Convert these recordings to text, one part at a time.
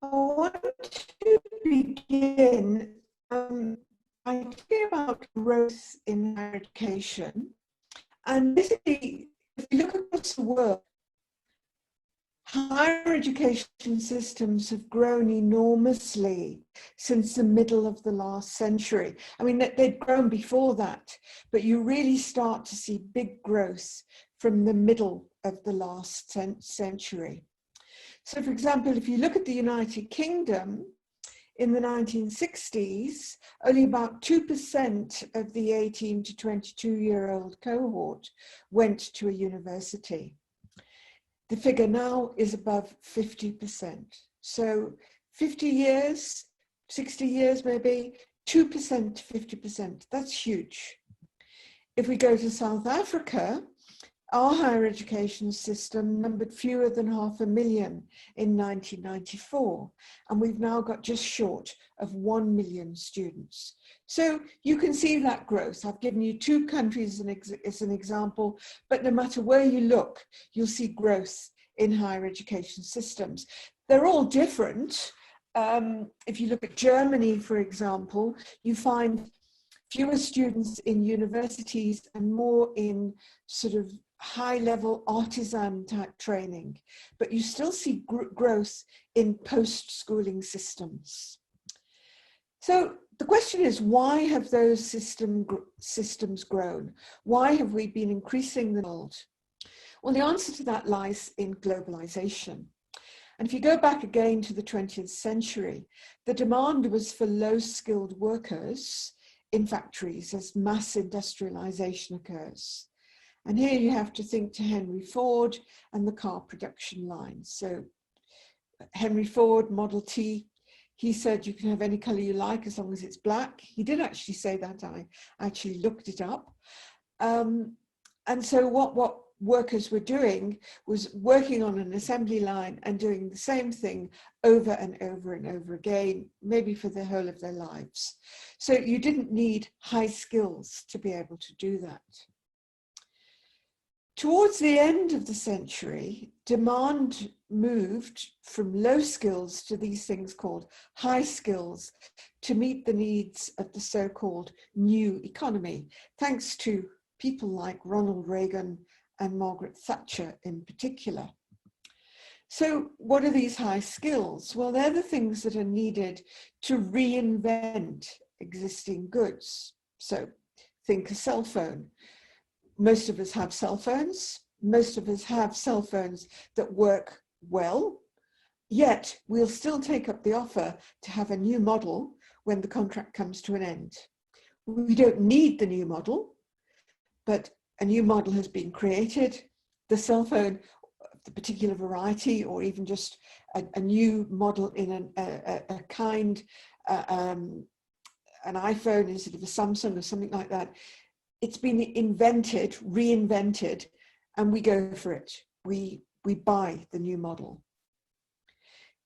I want to begin by talking about growth in higher education. And basically, if you look across the world, higher education systems have grown enormously since the middle of the last century. I mean, they'd grown before that, but you really start to see big growth from the middle of the last century. So, for example, if you look at the United Kingdom, in the 1960s, only about 2% of the 18 to 22-year-old cohort went to a university. The figure now is above 50%. So 50 years, 60 years maybe, 2% to 50%, that's huge. If we go to South Africa, our higher education system numbered fewer than 500,000 in 1994, and we've now got just short of 1 million students. So you can see that growth. I've given you two countries as an example, but no matter where you look, you'll see growth in higher education systems. They're all different. If you look at Germany, for example, you find fewer students in universities and more in sort of high-level artisan type training, but you still see growth in post-schooling systems. So the question is, why have those systems grown? Why have we been increasing the world? Well, the answer to that lies in globalization. And if you go back again to the 20th century, the demand was for low-skilled workers in factories as mass industrialization occurs. And here you have to think to Henry Ford and the car production lines. So Henry Ford, Model T, he said you can have any color you like as long as it's black. He did actually say that. I actually looked it up. And so what workers were doing was working on an assembly line and doing the same thing over and over and over again, maybe for the whole of their lives. So you didn't need high skills to be able to do that. Towards the end of the century, demand moved from low skills to these things called high skills to meet the needs of the so-called new economy, thanks to people like Ronald Reagan and Margaret Thatcher in particular. So what are these high skills? Well, they're the things that are needed to reinvent existing goods. So think a cell phone. Most of us have cell phones. Most of us have cell phones that work well, yet we'll still take up the offer to have a new model when the contract comes to an end. We don't need the new model, but a new model has been created. The cell phone, the particular variety, or even just a new model in a kind, an iPhone instead of a Samsung or something like that. It's been invented, reinvented, and we go for it. We buy the new model.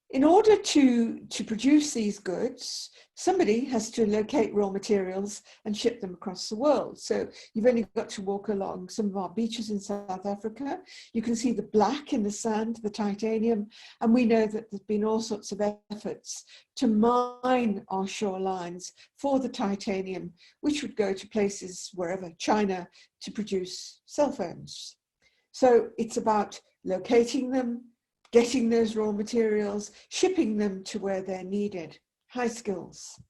In order to produce these goods, somebody has to locate raw materials and ship them across the world. So you've only got to walk along some of our beaches in South Africa. You can see the black in the sand, the titanium, and we know that there's been all sorts of efforts to mine our shorelines for the titanium, which would go to places wherever, China, to produce cell phones. So it's about locating them, getting those raw materials, shipping them to where they're needed, high skills.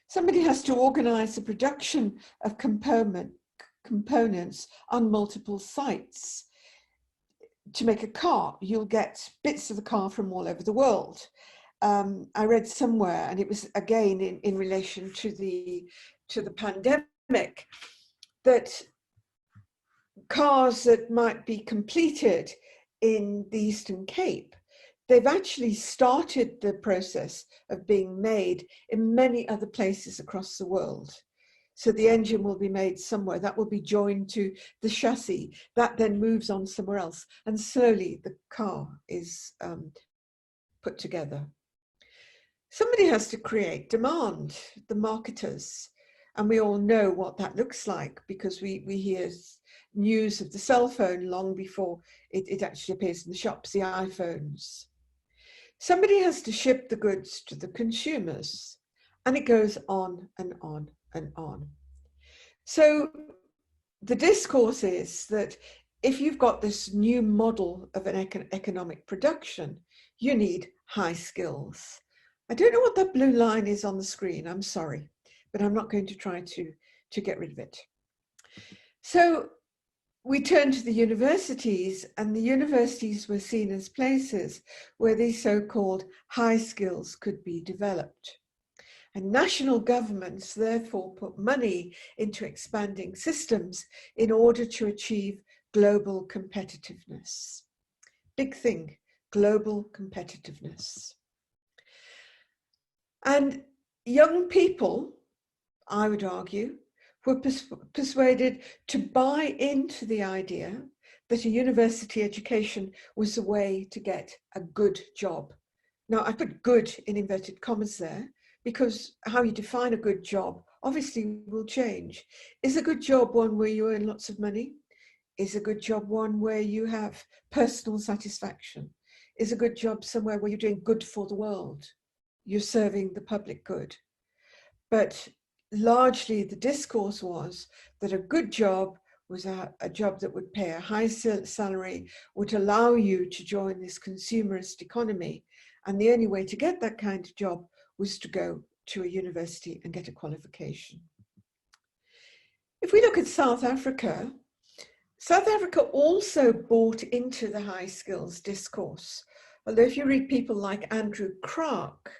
Somebody has to organize the production of components on multiple sites. To make a car, you'll get bits of the car from all over the world. I read somewhere, and it was again in relation to the pandemic, that cars that might be completed in the Eastern Cape, they've actually started the process of being made in many other places across the world. So the engine will be made somewhere, that will be joined to the chassis, that then moves on somewhere else, and slowly the car is put together. Somebody has to create demand, the marketers, and we all know what that looks like because we hear news of the cell phone long before it actually appears in the shops, the iPhones. Somebody has to ship the goods to the consumers, and it goes on and on and on. So the discourse is that if you've got this new model of an economic production, you need high skills. I don't know what that blue line is on the screen, I'm sorry, but I'm not going to try to get rid of it. So we turned to the universities, and the universities were seen as places where these so-called high skills could be developed. And national governments therefore put money into expanding systems in order to achieve global competitiveness. Big thing, global competitiveness. And young people, I would argue, were persuaded to buy into the idea that a university education was a way to get a good job. Now, I put good in inverted commas there, because how you define a good job obviously will change. Is a good job one where you earn lots of money? Is a good job one where you have personal satisfaction? Is a good job somewhere where you're doing good for the world? You're serving the public good. But largely the discourse was that a good job was a job that would pay a high salary, would allow you to join this consumerist economy. And the only way to get that kind of job was to go to a university and get a qualification. If we look at South Africa also bought into the high skills discourse. Although if you read people like Andrew Clark,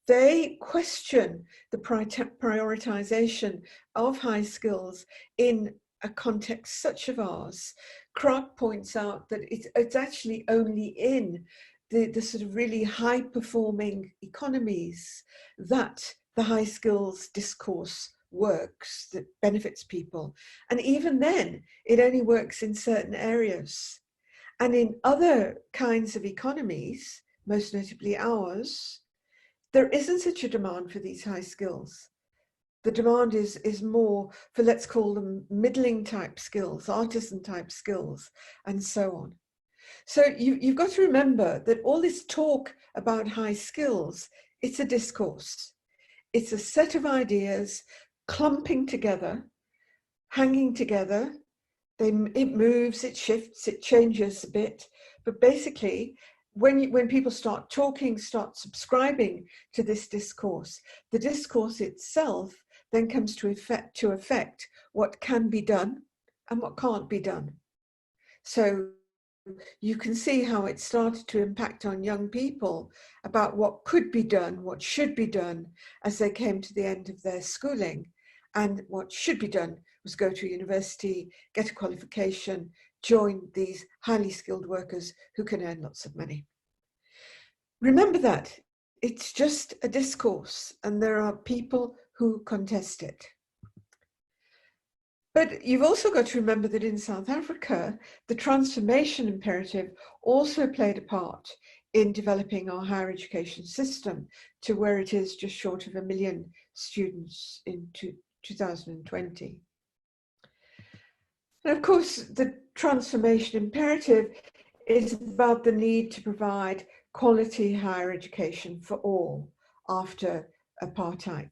they question the prioritization of high skills in a context such as ours. Clark points out that it's actually only in the sort of really high performing economies that the high skills discourse works, that benefits people. And even then, it only works in certain areas. And in other kinds of economies, most notably ours, there isn't such a demand for these high skills. The demand is more for, let's call them middling type skills, artisan type skills, and so on. So you've got to remember that all this talk about high skills, it's a discourse. It's a set of ideas clumping together, hanging together. It moves, it shifts, it changes a bit. But basically, when people start talking, start subscribing to this discourse, the discourse itself then comes to affect what can be done and what can't be done. So you can see how it started to impact on young people about what could be done, what should be done as they came to the end of their schooling. And what should be done was go to a university, get a qualification, join these highly skilled workers who can earn lots of money. Remember that it's just a discourse, and there are people who contest it. But you've also got to remember that in South Africa, the transformation imperative also played a part in developing our higher education system to where it is just short of 1 million students in 2020. And of course, the transformation imperative is about the need to provide quality higher education for all after apartheid.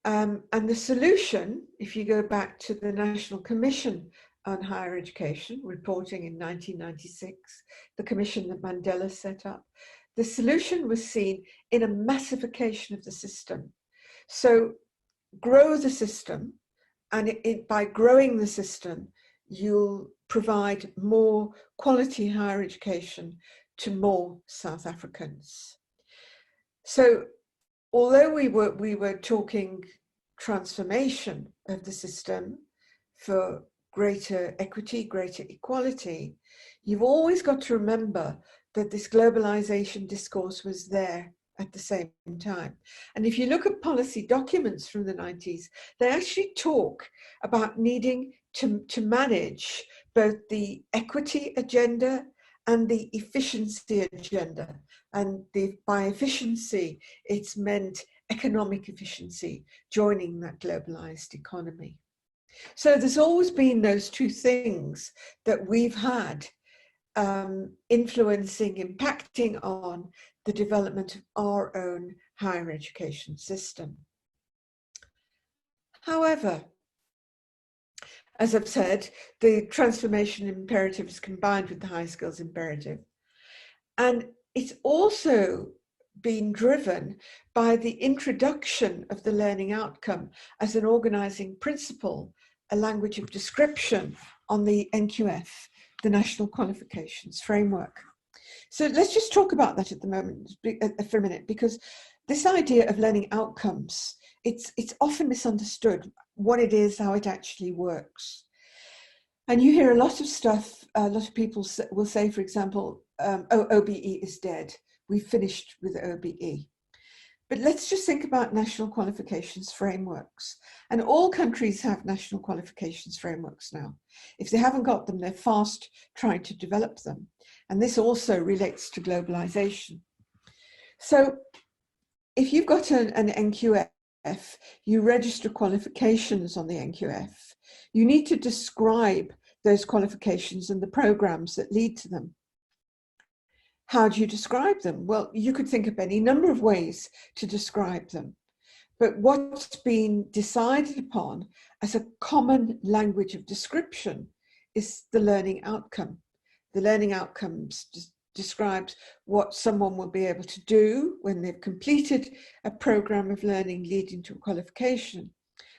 And the solution, if you go back to the National Commission on Higher Education, reporting in 1996, the commission that Mandela set up, the solution was seen in a massification of the system. So grow the system, and by growing the system, you'll provide more quality higher education to more South Africans. So although we were talking transformation of the system for greater equity, greater equality, you've always got to remember that this globalization discourse was there at the same time. And if you look at policy documents from the 90s, they actually talk about needing to manage both the equity agenda and the efficiency agenda. And by efficiency, it's meant economic efficiency, joining that globalized economy. So there's always been those two things that we've had influencing, impacting on the development of our own higher education system. However, as I've said, the transformation imperative is combined with the high skills imperative. And it's also been driven by the introduction of the learning outcome as an organizing principle, a language of description on the NQF, the National Qualifications Framework. So let's just talk about that at the moment for a minute, because this idea of learning outcomes, it's often misunderstood what it is, how it actually works. And you hear a lot of stuff, a lot of people will say, for example, oh, OBE is dead. We've finished with OBE. But let's just think about national qualifications frameworks. And all countries have national qualifications frameworks now. If they haven't got them, they're fast trying to develop them. And this also relates to globalization. So if you've got an NQF, you register qualifications on the NQF, you need to describe those qualifications and the programs that lead to them. How do you describe them? Well, you could think of any number of ways to describe them. But what's been decided upon as a common language of description is the learning outcome. The learning outcomes describes what someone will be able to do when they've completed a program of learning leading to a qualification.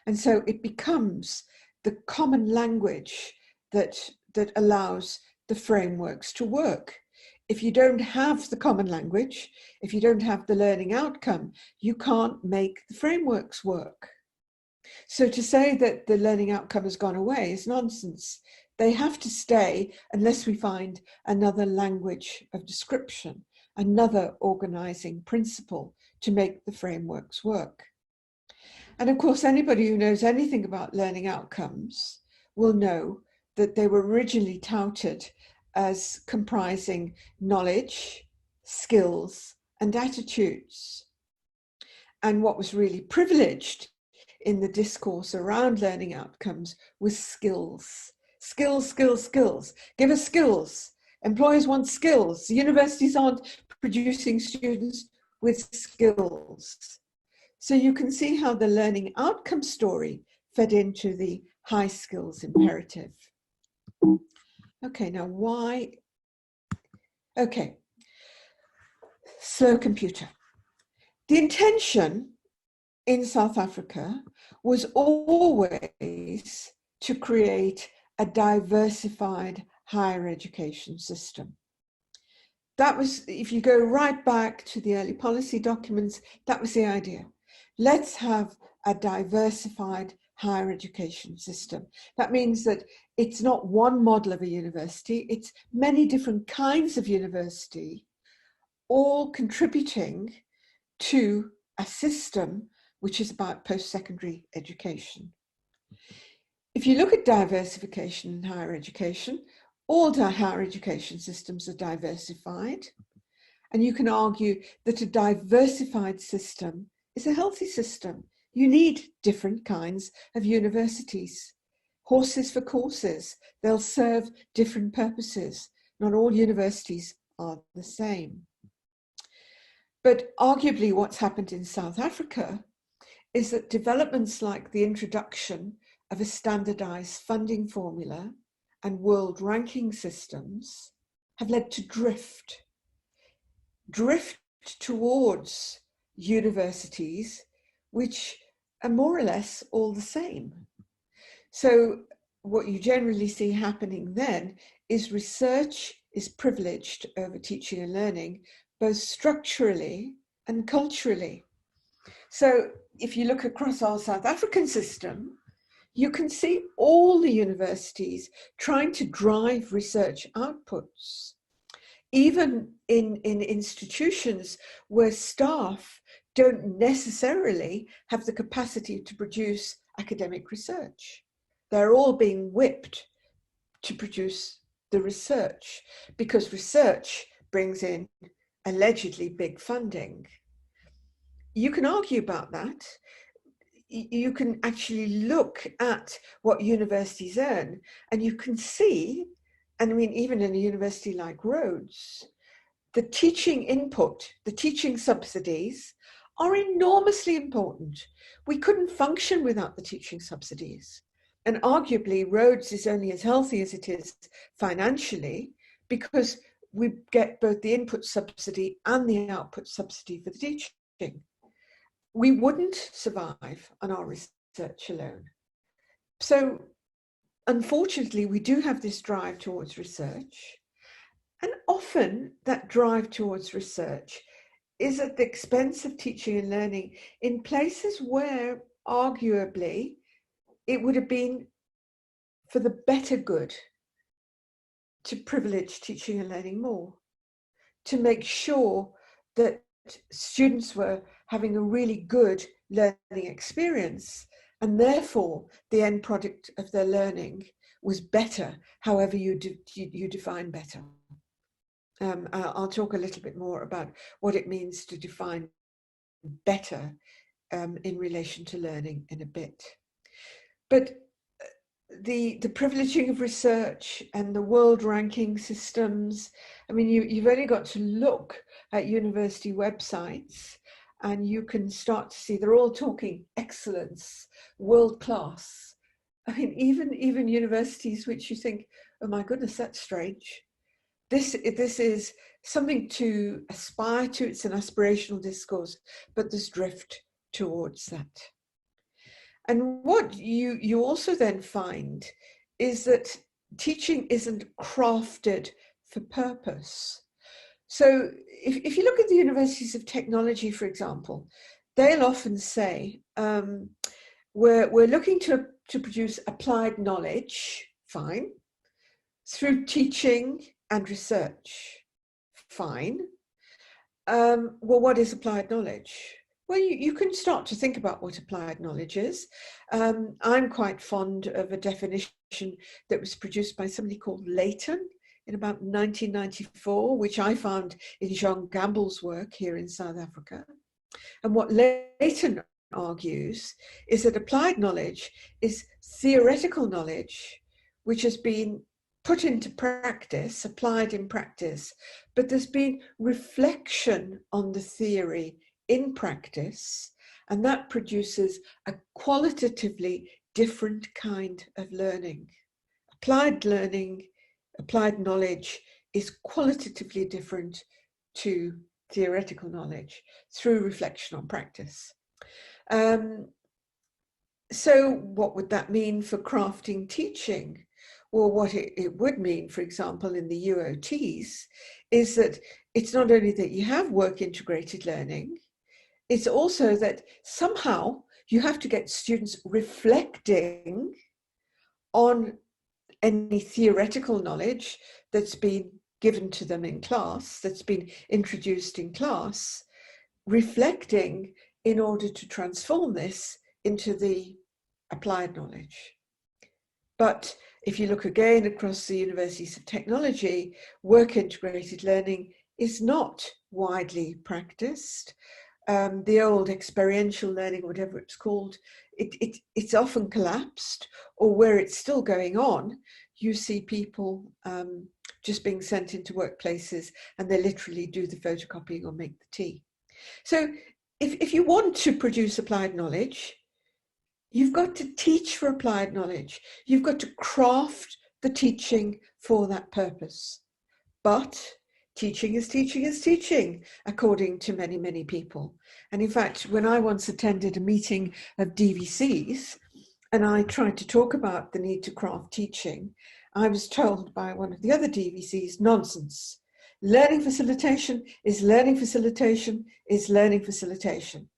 And so it becomes the common language that allows the frameworks to work. If you don't have the common language, if you don't have the learning outcome, you can't make the frameworks work. So to say that the learning outcome has gone away is nonsense. They have to stay unless we find another language of description, another organizing principle to make the frameworks work. And of course, anybody who knows anything about learning outcomes will know that they were originally touted as comprising knowledge, skills, and attitudes. And what was really privileged in the discourse around learning outcomes was skills. Skills, skills, skills. Give us skills. Employers want skills. Universities aren't producing students with skills. So you can see how the learning outcome story fed into the high skills imperative. Okay, now why? Okay, slow computer. The intention in South Africa was always to create a diversified higher education system. That was, if you go right back to the early policy documents, that was the idea. Let's have a diversified higher education system. That means that it's not one model of a university, it's many different kinds of university, all contributing to a system which is about post-secondary education. If you look at diversification in higher education, all higher education systems are diversified. And you can argue that a diversified system is a healthy system. You need different kinds of universities. Horses for courses, they'll serve different purposes. Not all universities are the same. But arguably what's happened in South Africa is that developments like the introduction of a standardized funding formula and world ranking systems have led to drift towards universities which are more or less all the same. So what you generally see happening then is research is privileged over teaching and learning, both structurally and culturally. So if you look across our South African system, you can see all the universities trying to drive research outputs, even in institutions where staff don't necessarily have the capacity to produce academic research. They're all being whipped to produce the research because research brings in allegedly big funding. You can argue about that. You can actually look at what universities earn and you can see and I mean, even in a university like Rhodes, the teaching input, the teaching subsidies are enormously important. We couldn't function without the teaching subsidies. And arguably, Rhodes is only as healthy as it is financially because we get both the input subsidy and the output subsidy for the teaching. We wouldn't survive on our research alone. So unfortunately, we do have this drive towards research. And often that drive towards research is at the expense of teaching and learning in places where arguably it would have been for the better good to privilege teaching and learning more, to make sure that students were having a really good learning experience, and therefore the end product of their learning was better, however you define better. I'll talk a little bit more about what it means to define better in relation to learning in a bit. But the privileging of research and the world ranking systems, I mean, you've only got to look at university websites and you can start to see they're all talking excellence, world class. I mean, even universities which you think, oh my goodness, that's strange. This is something to aspire to. It's an aspirational discourse, but there's drift towards that. And what you also then find is that teaching isn't crafted for purpose. So if you look at the universities of technology, for example, they'll often say, we're looking to produce applied knowledge, fine, through teaching and research, fine. Well, what is applied knowledge? Well, you can start to think about what applied knowledge is. I'm quite fond of a definition that was produced by somebody called Layton in about 1994, which I found in Jean Gamble's work here in South Africa. And what Layton argues is that applied knowledge is theoretical knowledge which has been put into practice, applied in practice, but there's been reflection on the theory in practice, and that produces a qualitatively different kind of learning. Applied learning, applied knowledge is qualitatively different to theoretical knowledge through reflection on practice. So what would that mean for crafting teaching? Well, what it would mean, for example, in the UOTs, is that it's not only that you have work integrated learning, it's also that somehow you have to get students reflecting on any theoretical knowledge that's been given to them in class, that's been introduced in class, reflecting in order to transform this into the applied knowledge. But if you look again across the universities of technology, work integrated learning is not widely practiced. The old experiential learning, whatever it's called, it's often collapsed, or where it's still going on, you see people just being sent into workplaces and they literally do the photocopying or make the tea. So if you want to produce applied knowledge, you've got to teach for applied knowledge. You've got to craft the teaching for that purpose. But teaching is teaching is teaching, according to many, many people. And in fact, when I once attended a meeting of DVCs and I tried to talk about the need to craft teaching, I was told by one of the other DVCs, nonsense. Learning facilitation is learning facilitation is learning facilitation.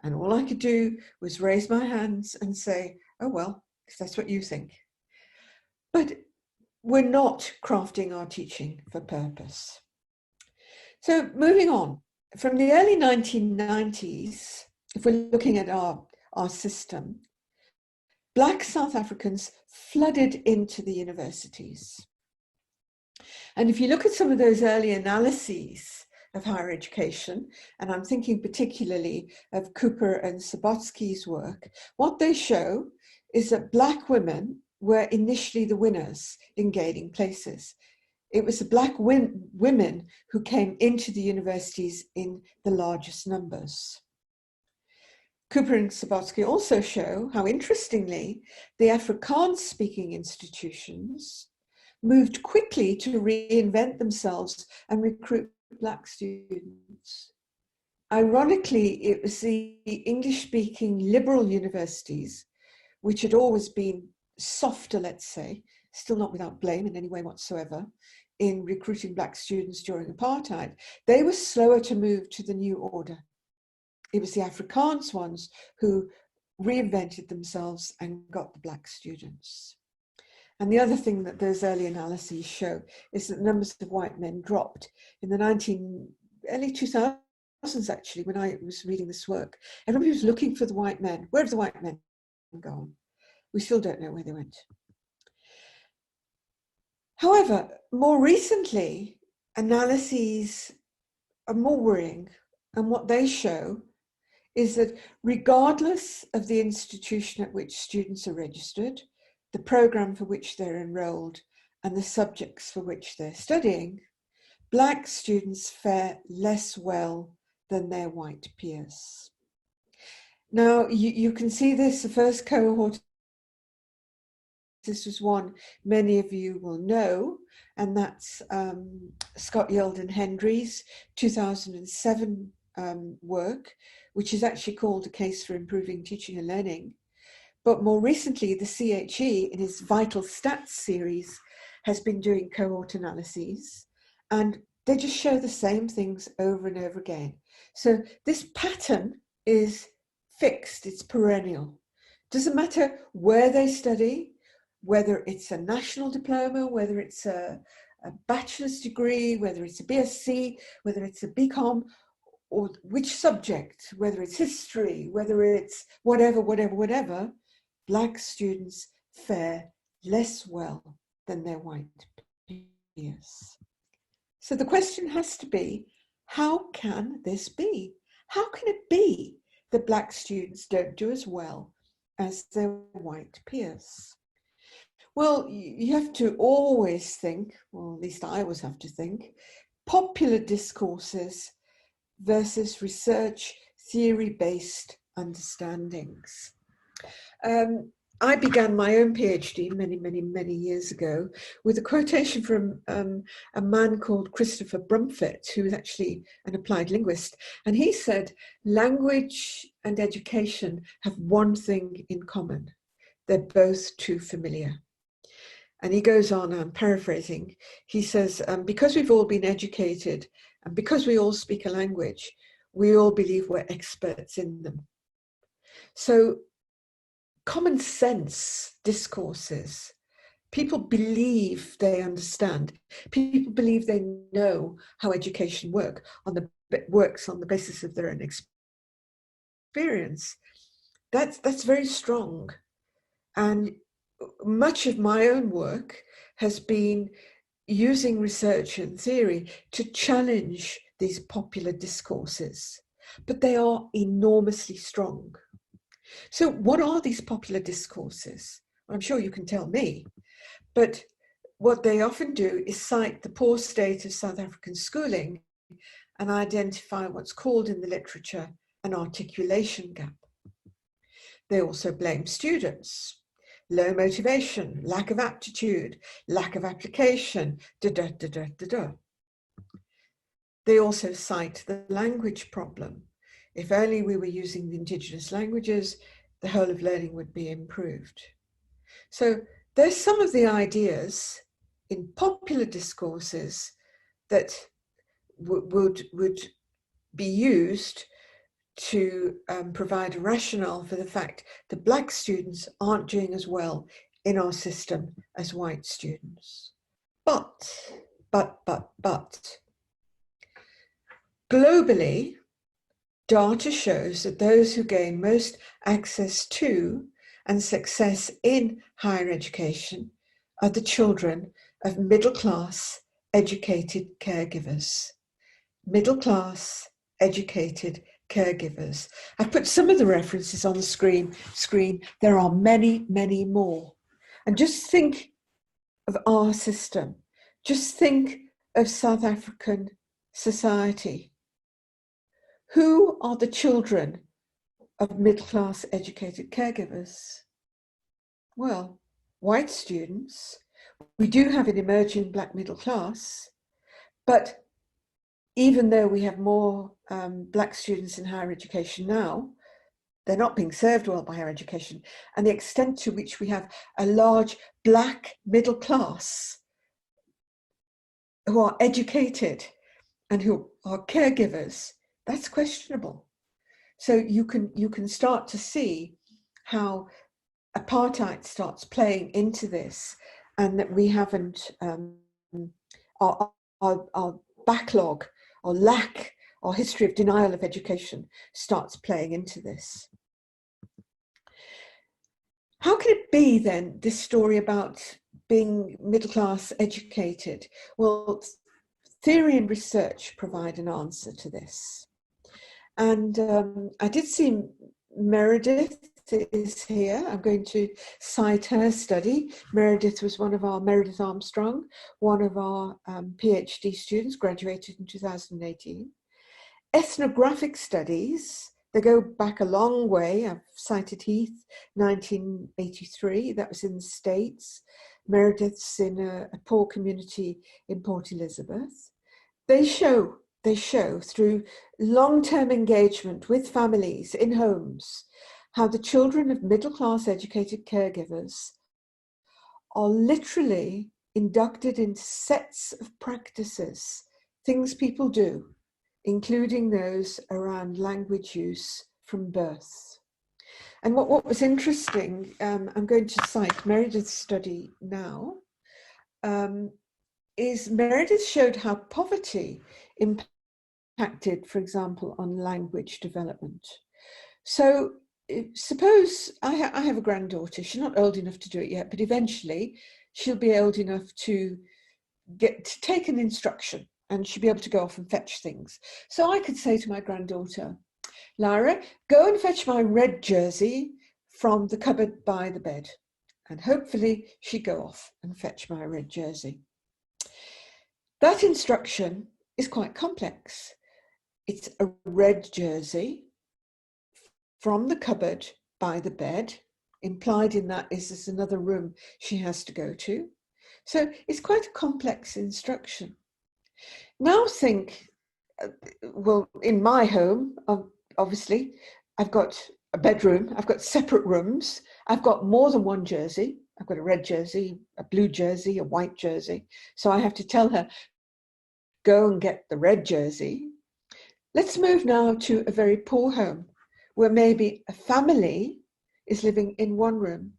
And all I could do was raise my hands and say, oh, well, if that's what you think. But we're not crafting our teaching for purpose. So moving on, from the early 1990s, if we're looking at our system, Black South Africans flooded into the universities. And if you look at some of those early analyses of higher education, and I'm thinking particularly of Cooper and Sabotsky's work, what they show is that Black women were initially the winners in gaining places. it was the black women who came into the universities in the largest numbers. Cooper and Sabotsky also show how, interestingly, the Afrikaans-speaking institutions moved quickly to reinvent themselves and recruit black students. Ironically, it was the English-speaking liberal universities, which had always been softer, let's say, still not without blame in any way whatsoever, in recruiting black students during apartheid. They were slower to move to the new order. It was the Afrikaans ones who reinvented themselves and got the black students. And the other thing that those early analyses show is that numbers of white men dropped in the early 2000s, actually, when I was reading this work. Everybody was looking for the white men. Where have the white men gone? We still don't know where they went. However, more recently, analyses are more worrying, and what they show is that regardless of the institution at which students are registered, the program for which they're enrolled, and the subjects for which they're studying, black students fare less well than their white peers. Now, you can see this, the first cohort, this was one many of you will know, and that's Scott Yeldon Hendry's 2007 work, which is actually called A Case for Improving Teaching and Learning. But more recently, the CHE, in his Vital Stats series, has been doing cohort analyses, and they just show the same things over and over again. So this pattern is fixed, it's perennial. Doesn't matter where they study, whether it's a national diploma, whether it's a bachelor's degree, whether it's a BSc, whether it's a BCom, or which subject, whether it's history, whether it's whatever, black students fare less well than their white peers. So the question has to be, how can this be? How can it be that black students don't do as well as their white peers? Well, you have to always think, or at least I always have to think, popular discourses versus research theory-based understandings. I began my own PhD many years ago with a quotation from a man called Christopher Brumfitt, who was actually an applied linguist. And he said, language and education have one thing in common. They're both too familiar. And he goes on, I'm paraphrasing, he says, because we've all been educated and because we all speak a language, we all believe we're experts in them. So common sense discourses, people believe they understand, people believe they know how education works on the basis of their own experience. That's very strong. And much of my own work has been using research and theory to challenge these popular discourses, but they are enormously strong. So what are these popular discourses? I'm sure you can tell me, but what they often do is cite the poor state of South African schooling and identify what's called in the literature an articulation gap. They also blame students. Low motivation, lack of aptitude, lack of application, They also cite the language problem. If only we were using the indigenous languages, the whole of learning would be improved. So there's some of the ideas in popular discourses that would be used to provide a rationale for the fact that black students aren't doing as well in our system as white students. But, globally, data shows that those who gain most access to and success in higher education are the children of middle-class, educated caregivers. Middle-class, educated caregivers. I've put some of the references on the screen. There are many more. And just think of our system. Just think of South African society. Who are the children of middle-class educated caregivers? Well, white students. We do have an emerging black middle class, but even though we have more black students in higher education now, they're not being served well by higher education. And the extent to which we have a large black middle class who are educated and who are caregivers, that's questionable. So you can start to see how apartheid starts playing into this, and that we haven't, our backlog, or lack, our history of denial of education starts playing into this. How can it be then, this story about being middle class educated? Well, theory and research provide an answer to this. And I did see Meredith is here. I'm going to cite her study. Meredith was Meredith Armstrong, one of our PhD students, graduated in 2018. Ethnographic studies, they go back a long way. I've cited Heath, 1983, that was in the States. Meredith's in a poor community in Port Elizabeth. They show through long-term engagement with families in homes how the children of middle-class educated caregivers are literally inducted into sets of practices, things people do, including those around language use from birth. And what was interesting, I'm going to cite Meredith's study now, is Meredith showed how poverty impacted, for example, on language development. So suppose I have a granddaughter. She's not old enough to do it yet, but eventually she'll be old enough to take an instruction, and she'll be able to go off and fetch things. So I could say to my granddaughter, Lyra, go and fetch my red jersey from the cupboard by the bed. And hopefully she'd go off and fetch my red jersey. That instruction is quite complex. It's a red jersey from the cupboard by the bed. Implied in that is there's another room she has to go to. So it's quite a complex instruction. Now think, well, in my home, obviously, I've got a bedroom, I've got separate rooms, I've got more than one jersey. I've got a red jersey, a blue jersey, a white jersey. So I have to tell her, go and get the red jersey. Let's move now to a very poor home where maybe a family is living in one room.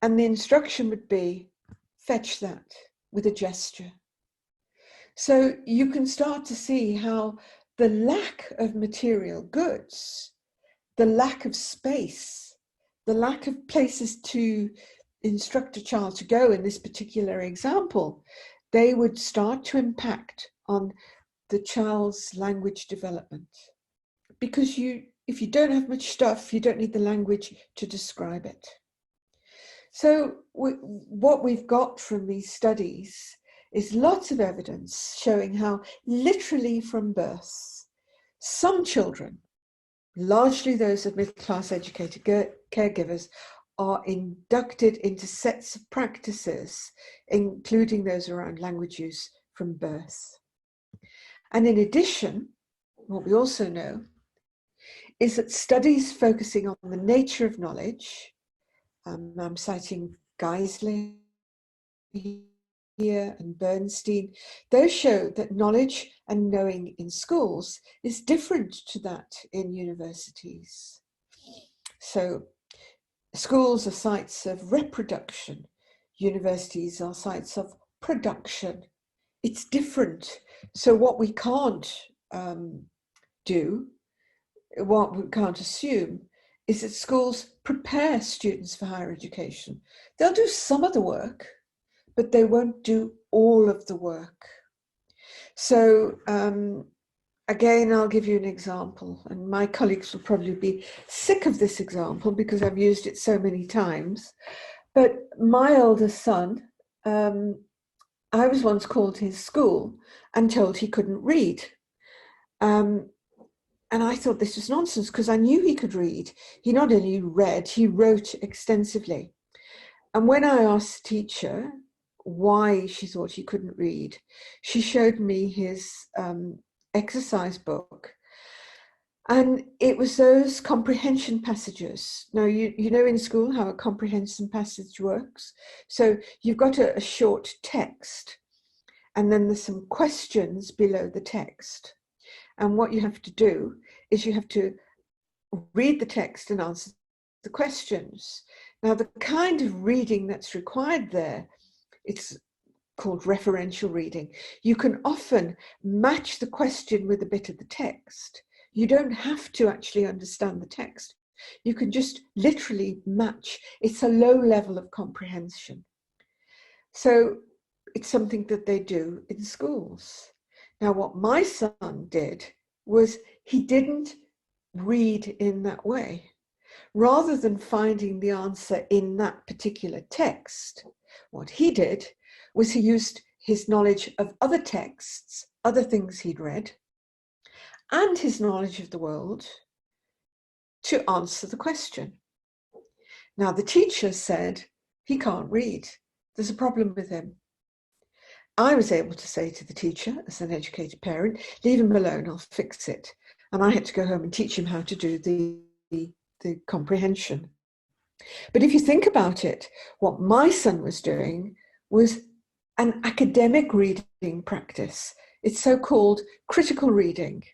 And the instruction would be, fetch that with a gesture. So you can start to see how the lack of material goods, the lack of space, the lack of places to instruct a child to go in this particular example, they would start to impact on the child's language development. Because if you don't have much stuff, you don't need the language to describe it. So what we've got from these studies is lots of evidence showing how literally from birth, some children, largely those of middle-class educated caregivers, are inducted into sets of practices, including those around language use from birth. And in addition, what we also know is that studies focusing on the nature of knowledge, I'm citing Geisler here and Bernstein, those show that knowledge and knowing in schools is different to that in universities. So schools are sites of reproduction, universities are sites of production. It's different. So what we can't do, what we can't assume, is that schools prepare students for higher education. They'll do some of the work, but they won't do all of the work. So again, I'll give you an example, and my colleagues will probably be sick of this example because I've used it so many times. But my eldest son I was once called to his school and told he couldn't read. And I thought this was nonsense because I knew he could read. He not only read, he wrote extensively. And when I asked the teacher why she thought he couldn't read, she showed me his exercise book. And it was those comprehension passages. Now, you know in school how a comprehension passage works. So you've got a short text, and then there's some questions below the text. And what you have to do is you have to read the text and answer the questions. Now, the kind of reading that's required there, it's called referential reading. You can often match the question with a bit of the text. You don't have to actually understand the text. You can just literally match. It's a low level of comprehension. So it's something that they do in schools. Now, what my son did was he didn't read in that way. Rather than finding the answer in that particular text, what he did was he used his knowledge of other texts, other things he'd read, and his knowledge of the world to answer the question. Now, the teacher said, he can't read. There's a problem with him. I was able to say to the teacher, as an educated parent, leave him alone, I'll fix it. And I had to go home and teach him how to do the comprehension. But if you think about it, what my son was doing was an academic reading practice. It's so-called critical reading.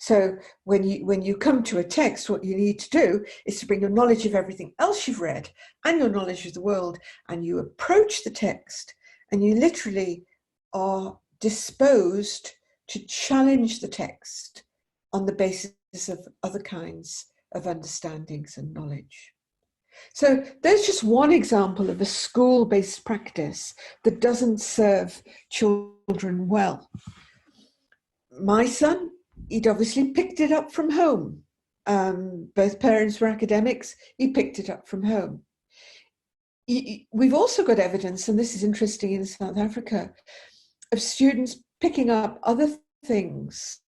So when you come to a text, what you need to do is to bring your knowledge of everything else you've read and your knowledge of the world, and you approach the text and you literally are disposed to challenge the text on the basis of other kinds of understandings and knowledge. So there's just one example of a school-based practice that doesn't serve children well. My son, he'd obviously picked it up from home. Both parents were academics. He picked it up from home. We've also got evidence, and this is interesting in South Africa, of students picking up other things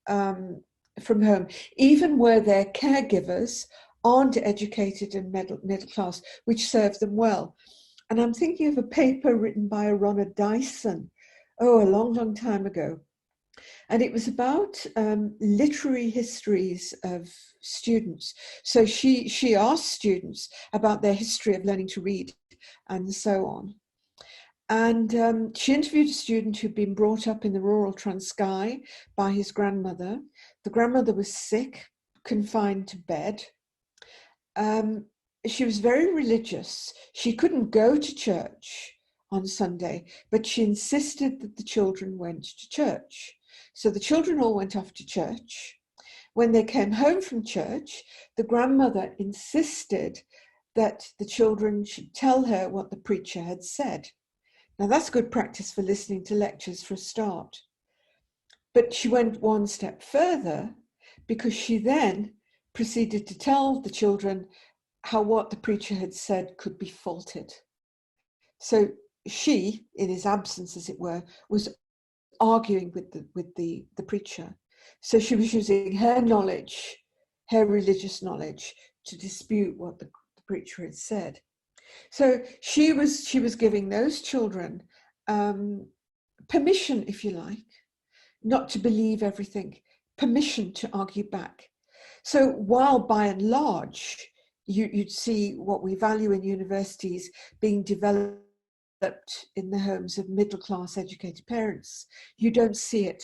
from home, even where their caregivers aren't educated and middle class, which serves them well. And I'm thinking of a paper written by Ronna Dyson, a long time ago. And it was about literary histories of students. So she asked students about their history of learning to read and so on. And she interviewed a student who'd been brought up in the rural Transkei by his grandmother. The grandmother was sick, confined to bed. She was very religious. She couldn't go to church on Sunday, but she insisted that the children went to church. So the children all went off to church. When they came home from church, the grandmother insisted that the children should tell her what the preacher had said. Now that's good practice for listening to lectures for a start. But she went one step further, because she then proceeded to tell the children how what the preacher had said could be faulted. So she, in his absence as it were, was arguing with the preacher. So she was using her knowledge, her religious knowledge, to dispute what the preacher had said. So she was giving those children permission, if you like, not to believe everything, permission to argue back. So while by and large you'd see what we value in universities being developed in the homes of middle-class educated parents, you don't see it.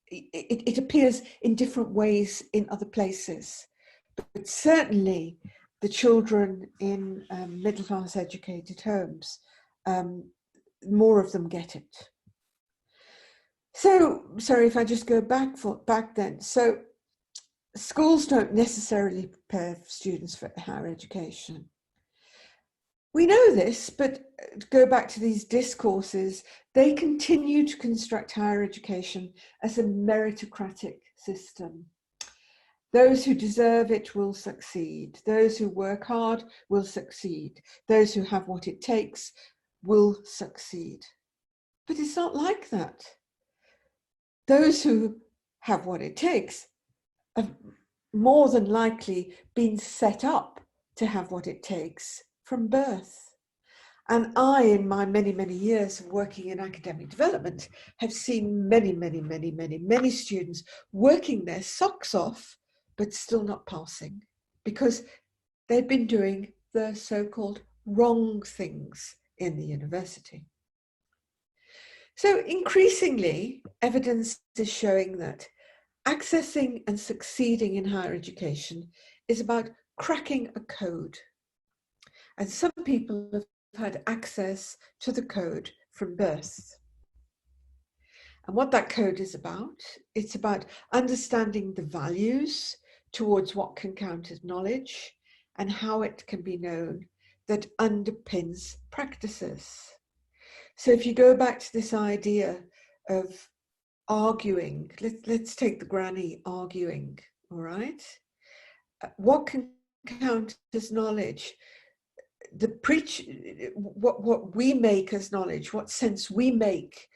It appears in different ways in other places, but certainly the children in middle-class educated homes, more of them get it. So, sorry if I just go back then. So schools don't necessarily prepare students for higher education. We know this, but to go back to these discourses, they continue to construct higher education as a meritocratic system. Those who deserve it will succeed. Those who work hard will succeed. Those who have what it takes will succeed. But it's not like that. Those who have what it takes have more than likely been set up to have what it takes from birth. And I, in my many, many years of working in academic development, have seen many students working their socks off, but still not passing, because they've been doing the so-called wrong things in the university. So increasingly, evidence is showing that accessing and succeeding in higher education is about cracking a code. And some people have had access to the code from birth. And what that code is about, it's about understanding the values towards what can count as knowledge and how it can be known that underpins practices. So if you go back to this idea of arguing, let's take the granny arguing, all right? What can count as knowledge? What we make as knowledge, what sense we make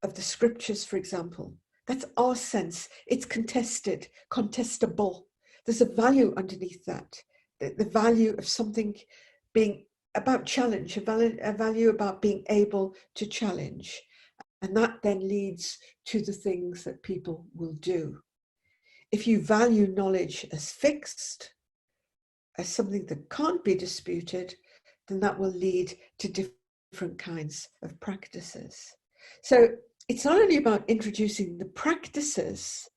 of the scriptures, for example, that's our sense. It's contested, contestable. There's a value underneath that, the value of something being about challenge, a value about being able to challenge. And that then leads to the things that people will do. If you value knowledge as fixed, as something that can't be disputed, then that will lead to different kinds of practices. So it's not only about introducing the practices.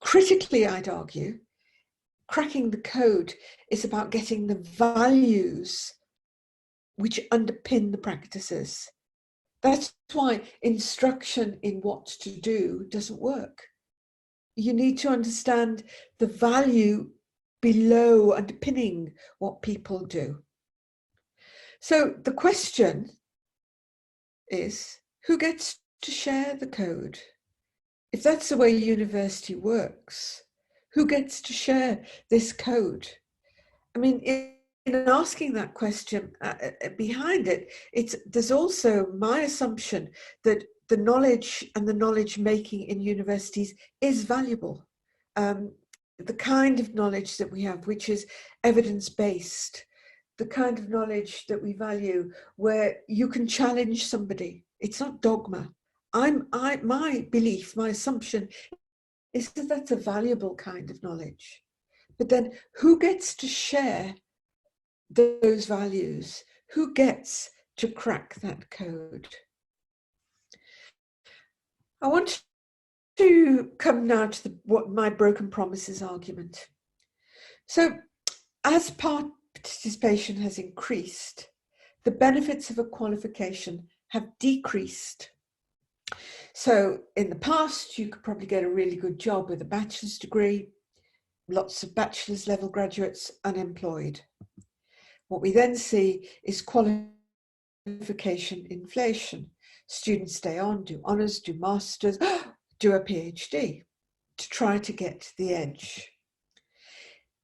Critically, I'd argue, cracking the code is about getting the values which underpin the practices. That's why instruction in what to do doesn't work. You need to understand the value below underpinning what people do. So the question is, who gets to share the code? If that's the way university works, who gets to share this code? I mean, in asking that question, behind it, there's also my assumption that the knowledge and the knowledge making in universities is valuable. The kind of knowledge that we have, which is evidence-based, the kind of knowledge that we value, where you can challenge somebody. It's not dogma. My belief, my assumption is that that's a valuable kind of knowledge. But then who gets to share those values? Who gets to crack that code? I want to come now to what my broken promises argument. So as participation has increased, the benefits of a qualification have decreased. So in the past, you could probably get a really good job with a bachelor's degree, lots of bachelor's level graduates unemployed. What we then see is qualification inflation. Students stay on, do honours, do masters, do a PhD to try to get to the edge.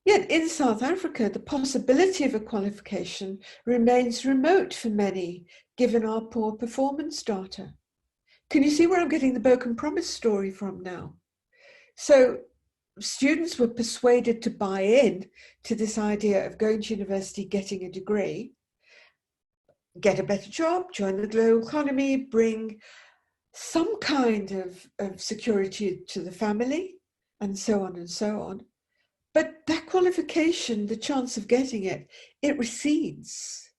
Yet in South Africa, the possibility of a qualification remains remote for many, given our poor performance data. Can you see where I'm getting the broken promise story from now? So students were persuaded to buy in to this idea of going to university, getting a degree, get a better job, join the global economy, bring some kind of security to the family, and so on and so on. But that qualification, the chance of getting it, it recedes.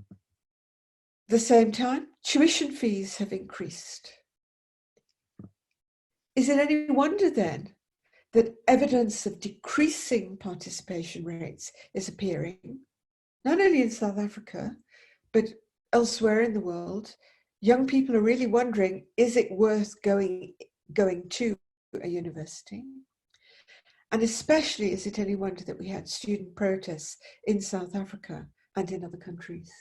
At the same time, tuition fees have increased. Is it any wonder then that evidence of decreasing participation rates is appearing, not only in South Africa, but elsewhere in the world? Young people are really wondering, is it worth going to a university? And especially, is it any wonder that we had student protests in South Africa and in other countries?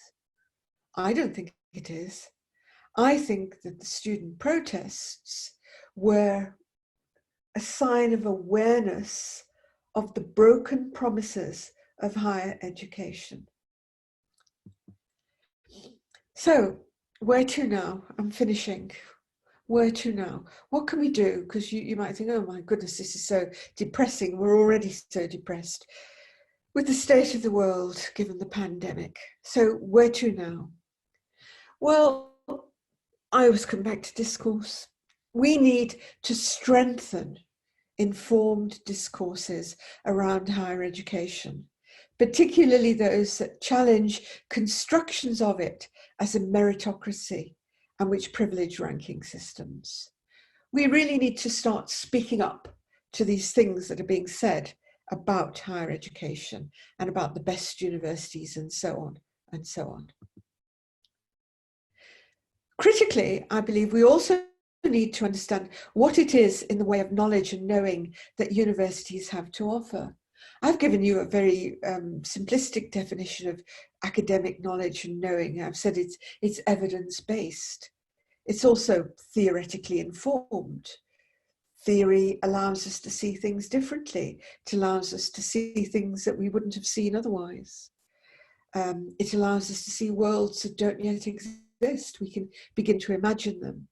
I don't think it is. I think that the student protests were a sign of awareness of the broken promises of higher education. So Where to now? I'm finishing. Where to now? What can we do? Because you might think, oh my goodness, this is so depressing. We're already so depressed with the state of the world, given the pandemic. So where to now? Well, I always come back to discourse. We need to strengthen informed discourses around higher education, particularly those that challenge constructions of it as a meritocracy and which privilege ranking systems. We really need to start speaking up to these things that are being said about higher education and about the best universities and so on and so on. Critically, I believe we also need to understand what it is in the way of knowledge and knowing that universities have to offer. I've given you a very simplistic definition of academic knowledge and knowing. I've said it's evidence-based. It's also theoretically informed. Theory allows us to see things differently. It allows us to see things that we wouldn't have seen otherwise. It allows us to see worlds that don't yet exist. We can begin to imagine them.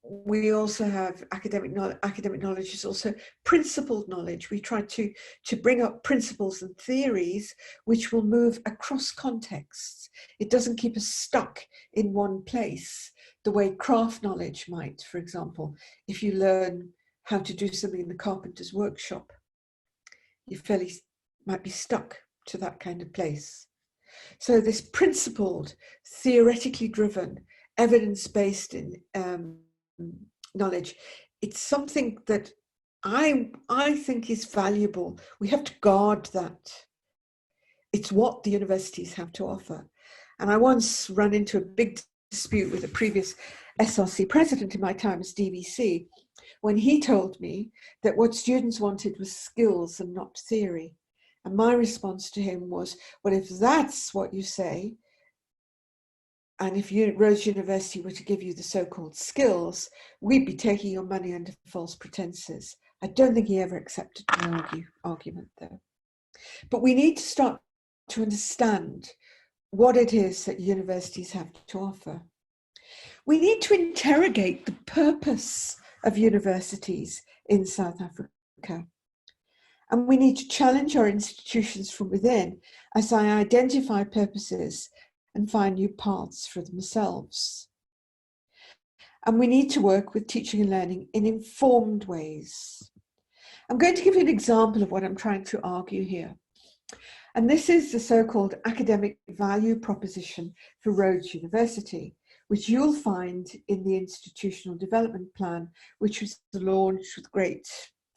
We also have academic knowledge is also principled knowledge. We try to bring up principles and theories which will move across contexts. It doesn't keep us stuck in one place, the way craft knowledge might, for example. If you learn how to do something in the carpenter's workshop, you might be stuck to that kind of place. So this principled, theoretically driven, evidence-based knowledge, it's something that I think is valuable. We have to guard that. It's what the universities have to offer. And I once ran into a big dispute with a previous SRC president in my time as DVC, when he told me that what students wanted was skills and not theory. And my response to him was, well, if that's what you say, and if Rhodes University were to give you the so-called skills, we'd be taking your money under false pretenses. I don't think he ever accepted my argument, though. But we need to start to understand what it is that universities have to offer. We need to interrogate the purpose of universities in South Africa. And we need to challenge our institutions from within as they identify purposes and find new paths for themselves. And we need to work with teaching and learning in informed ways. I'm going to give you an example of what I'm trying to argue here. And this is the so-called academic value proposition for Rhodes University, which you'll find in the institutional development plan, which was launched with great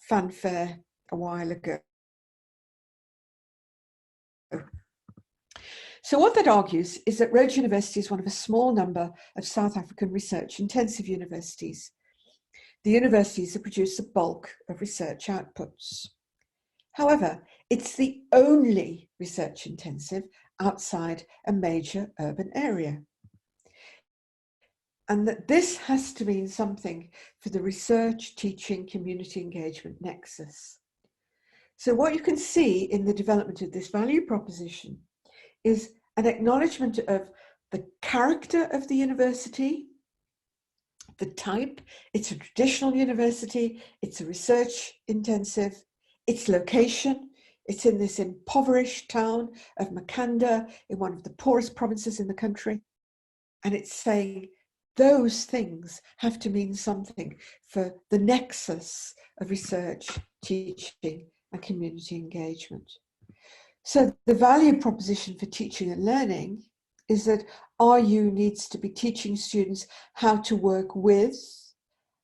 fanfare a while ago. So what that argues is that Rhodes University is one of a small number of South African research-intensive universities. The universities that produce the bulk of research outputs. However, it's the only research-intensive outside a major urban area. And that this has to mean something for the research, teaching, community engagement nexus. So what you can see in the development of this value proposition is an acknowledgement of the character of the university, the type. It's a traditional university, it's a research intensive, its location, it's in this impoverished town of Makanda, in one of the poorest provinces in the country. And it's saying those things have to mean something for the nexus of research, teaching, and community engagement. So the value proposition for teaching and learning is that RU needs to be teaching students how to work with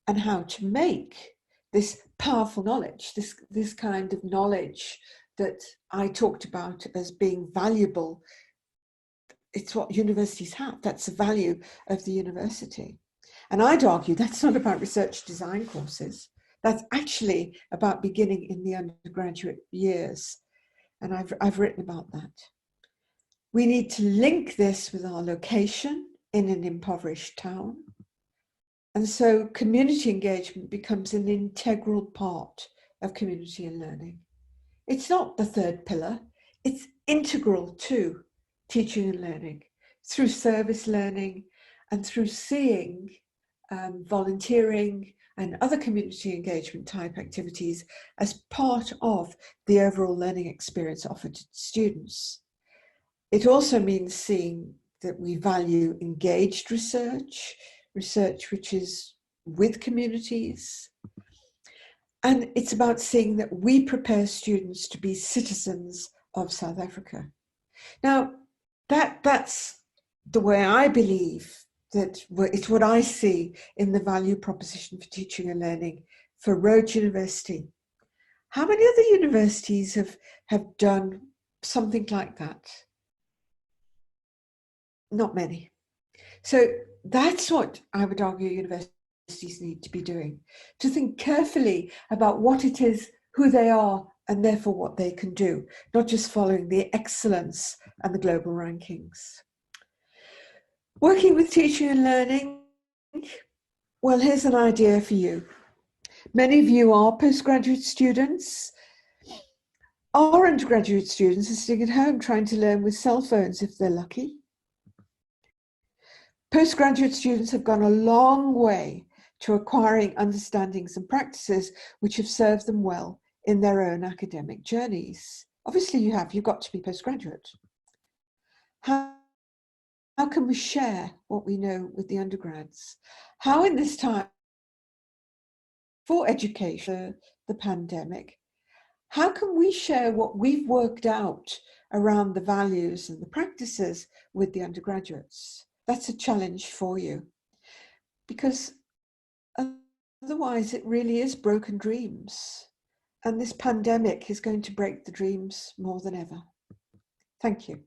and how to make this powerful knowledge, this kind of knowledge that I talked about as being valuable. It's what universities have. That's the value of the university. And I'd argue that's not about research design courses. That's actually about beginning in the undergraduate years. And I've written about that. We need to link this with our location in an impoverished town. And so community engagement becomes an integral part of community and learning. It's not the third pillar, it's integral to teaching and learning. through service learning, and through seeing volunteering and other community engagement type activities as part of the overall learning experience offered to students. It also means seeing that we value engaged research, research which is with communities. And it's about seeing that we prepare students to be citizens of South Africa. Now, that's the way I believe that it's what I see in the value proposition for teaching and learning for Rhodes University. How many other universities have done something like that? Not many. So that's what I would argue universities need to be doing, to think carefully about what it is, who they are, and therefore what they can do, not just following the excellence and the global rankings. Working with teaching and learning, well, here's an idea for you. Many of you are postgraduate students. Our undergraduate students are sitting at home trying to learn with cell phones if they're lucky. Postgraduate students have gone a long way to acquiring understandings and practices which have served them well in their own academic journeys. Obviously you've got to be postgraduate. How can we share what we know with the undergrads? How in this time for education, the pandemic, how can we share what we've worked out around the values and the practices with the undergraduates? That's a challenge for you, because otherwise it really is broken dreams. And this pandemic is going to break the dreams more than ever. Thank you.